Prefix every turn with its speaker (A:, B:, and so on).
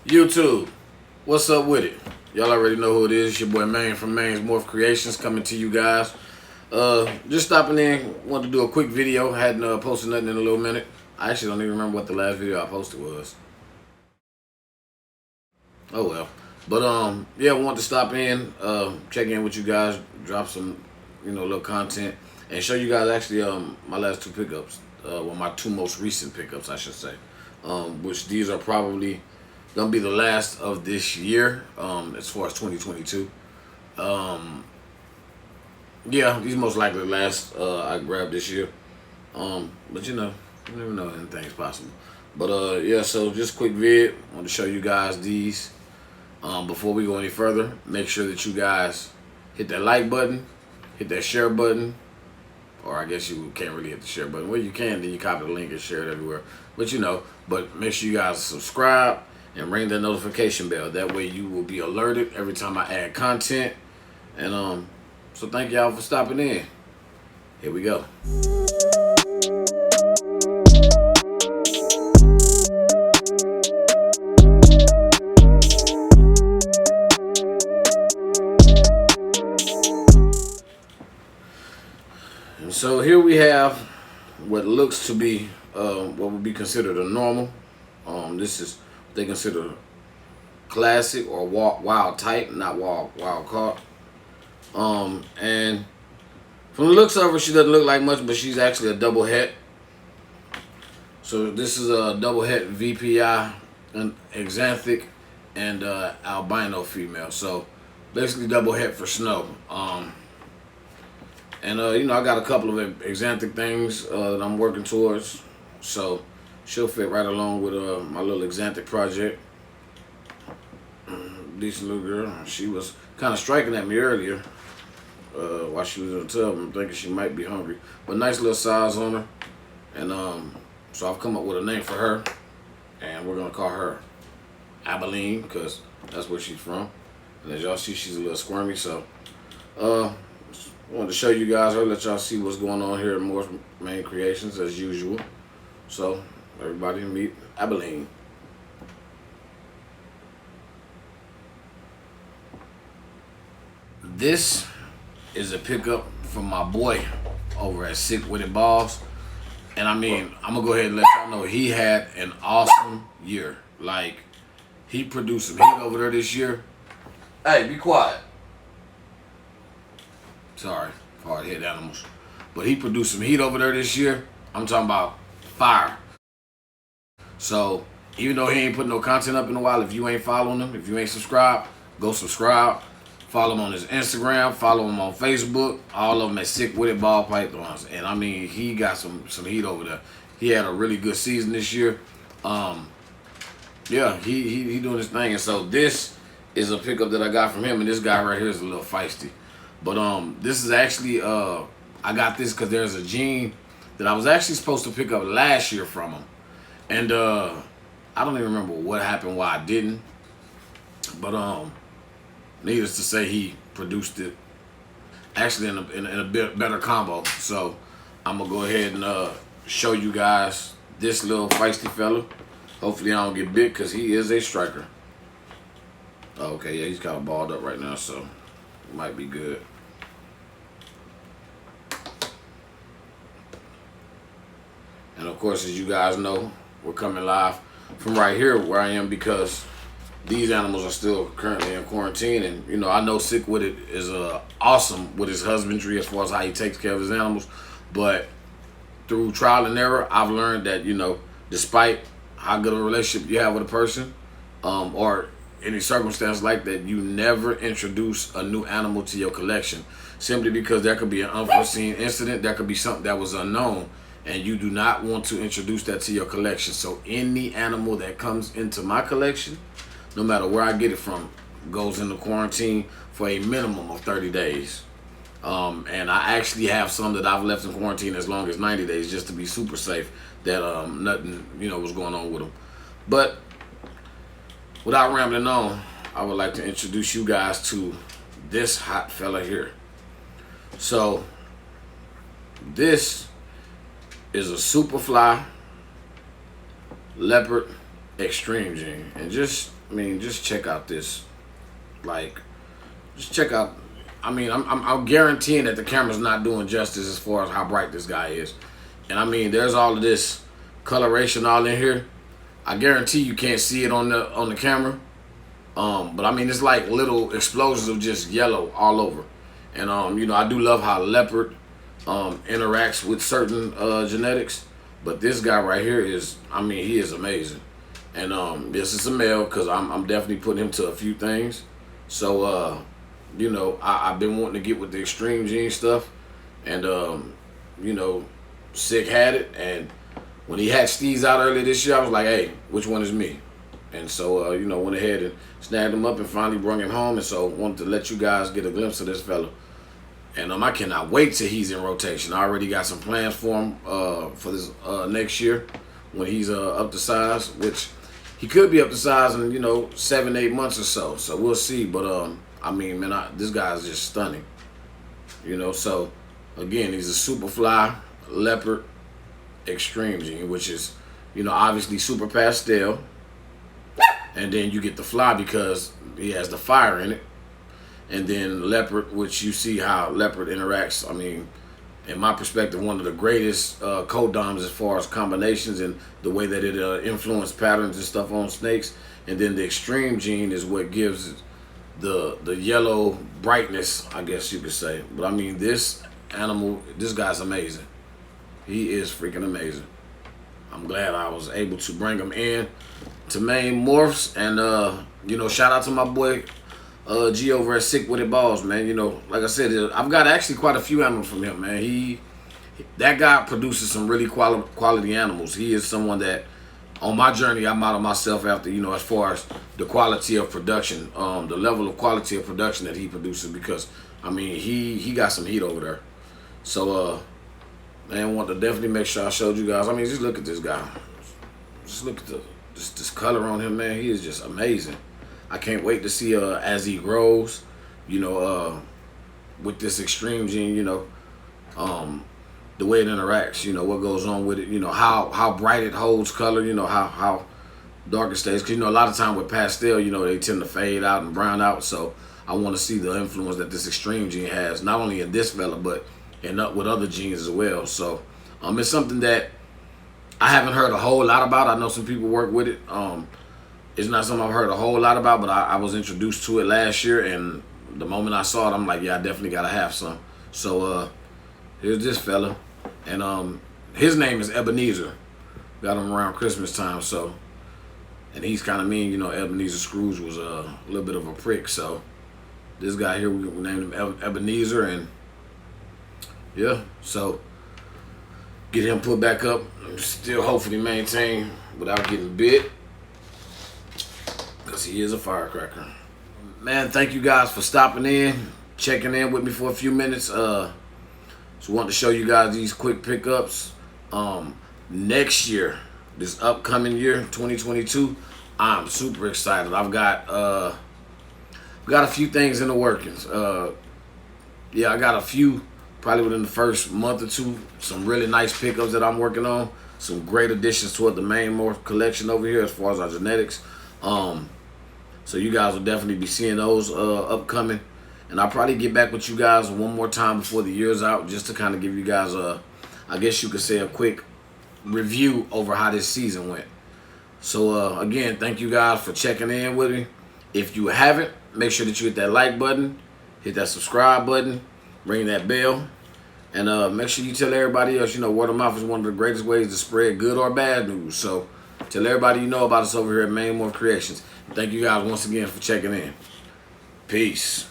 A: YouTube, what's up with it? Y'all already know who it is. It's your boy Maine from Maine's Morph Creations coming to you guys. Just stopping in. Wanted to do a quick video. Hadn't posted nothing in a little minute. I actually don't even remember what the last video I posted was. Oh well. But yeah, wanted to stop in, check in with you guys, drop some, little content, and show you guys actually my last two pickups. Well, my two most recent pickups, I should say. Which these are probably gonna be the last of this year, as far as 2022. Yeah, these most likely the last I grabbed this year. But you never know, anything's possible. But yeah, so just quick vid. I want to show you guys these. Before we go any further, make sure that you guys hit that like button, hit that share button, or I guess you can't really hit the share button. Well, you can, then you copy the link and share it everywhere. But make sure you guys subscribe and ring that notification bell. That way you will be alerted every time I add content. And so thank y'all for stopping in. Here we go. And so here we have what looks to be what would be considered a normal. This is what they consider classic or wild type, not wild caught. And from the looks of her, she doesn't look like much, but she's actually a double het. So this is a double het VPI, an exanthic, and albino female. So basically double het for snow. And I got a couple of exanthic things that I'm working towards. So she'll fit right along with my little exanthic project. Decent little girl. She was kind of striking at me earlier while she was in the tub. I'm thinking she might be hungry. But nice little size on her. And so I've come up with a name for her. And we're going to call her Abilene, because that's where she's from. And as y'all see, she's a little squirmy. So I wanted to show you guys her, let y'all see what's going on here at Morph Maine Creations as usual. So everybody meet Abilene. This is a pickup from my boy over at Sick With It Balls. And I mean, I'm gonna go ahead and let y'all know he had an awesome year. Like, he produced some heat over there this year. Hey, be quiet. Sorry, hard hit animals. But he produced some heat over there this year. I'm talking about fire. So even though he ain't putting no content up in a while, if you ain't following him, if you ain't subscribed, go subscribe. Follow him on his Instagram, follow him on Facebook, all of them at Sick With It Ball Pythons. And I mean, he got some heat over there. He had a really good season this year. Yeah, he doing his thing. And so this is a pickup that I got from him, and this guy right here is a little feisty. But this is actually I got this because there's a gene that I was actually supposed to pick up last year from him. And I don't even remember what happened, why I didn't. But needless to say, he produced it actually in a bit better combo. So I'm gonna go ahead and show you guys this little feisty fella. Hopefully I don't get bit, because he is a striker. Okay, yeah, he's kind of balled up right now, so it might be good. And of course, as you guys know, we're coming live from right here where I am, because these animals are still currently in quarantine. And I know Sick With It is awesome with his husbandry as far as how he takes care of his animals. But through trial and error, I've learned that despite how good of a relationship you have with a person, or any circumstance like that, you never introduce a new animal to your collection, simply because there could be an unforeseen incident. There could be something that was unknown, and you do not want to introduce that to your collection. So any animal that comes into my collection, no matter where I get it from, goes into quarantine for a minimum of 30 days. And I actually have some that I've left in quarantine as long as 90 days, just to be super safe that nothing was going on with them. But without rambling on, I would like to introduce you guys to this hot fella here. So this is a Superfly leopard extreme gene. And just check out this. Like, just check out. I mean, I'm guaranteeing that the camera's not doing justice as far as how bright this guy is. And I mean, there's all of this coloration all in here. I guarantee you can't see it on the camera. But I mean, it's like little explosions of just yellow all over. And I do love how leopard interacts with certain genetics. But this guy right here is, I mean, he is amazing. And this is a male because I'm definitely putting him to a few things. So I've been wanting to get with the extreme gene stuff, and Sick had it, and when he hatched these out earlier this year, I was like, hey, which one is me? And so went ahead and snagged him up and finally brought him home, and so wanted to let you guys get a glimpse of this fella. And I cannot wait till he's in rotation. I already got some plans for him for this next year when he's up to size, which he could be up to size in 7-8 months or so. So we'll see. But I mean, man, this guy is just stunning. So again, he's a super fly leopard extreme gene, which is obviously super pastel, and then you get the fly because he has the fire in it. And then leopard, which you see how leopard interacts. I mean, in my perspective, one of the greatest codoms as far as combinations and the way that it influences patterns and stuff on snakes. And then the extreme gene is what gives the yellow brightness, I guess you could say. But I mean, this guy's amazing. He is freaking amazing. I'm glad I was able to bring him in to Maine Morphs. And shout out to my boy G over at Sick With It Balls, man. Like I said, I've got actually quite a few animals from him, man. That guy produces some really quality animals. He is someone that, on my journey, I model myself after, as far as the quality of production, the level of quality of production that he produces, because, I mean, he got some heat over there. So, man, I want to definitely make sure I showed you guys. I mean, just look at this guy. Just look at this color on him, man. He is just amazing. I can't wait to see as he grows, with this extreme gene, the way it interacts, what goes on with it, how bright it holds color, how dark it stays. Because, a lot of time with pastel, they tend to fade out and brown out. So I want to see the influence that this extreme gene has, not only in this fella, but with other genes as well. So it's something that I haven't heard a whole lot about. I know some people work with it. It's not something I've heard a whole lot about, but I was introduced to it last year, and the moment I saw it, I'm like, yeah, I definitely gotta have some. So here's this fella, and his name is Ebenezer. Got him around Christmas time, so, and he's kind of mean, Ebenezer Scrooge was a little bit of a prick, so this guy here, we named him Ebenezer, and yeah, so get him put back up, and still hopefully maintain without getting bit. Because he is a firecracker. Man, thank you guys for stopping in, checking in with me for a few minutes. Just wanted to show you guys these quick pickups. Next year, this upcoming year, 2022, I'm super excited. I've got a few things in the workings. I got a few probably within the first month or two. Some really nice pickups that I'm working on. Some great additions toward the Maine Morph collection over here as far as our genetics. So you guys will definitely be seeing those upcoming. And I'll probably get back with you guys one more time before the year's out, just to kind of give you guys I guess you could say, a quick review over how this season went. So again, thank you guys for checking in with me. If you haven't, make sure that you hit that like button, hit that subscribe button, ring that bell, and make sure you tell everybody else. Word of mouth is one of the greatest ways to spread good or bad news. So tell everybody you know about us over here at Maine Morph Creations. Thank you guys once again for checking in. Peace.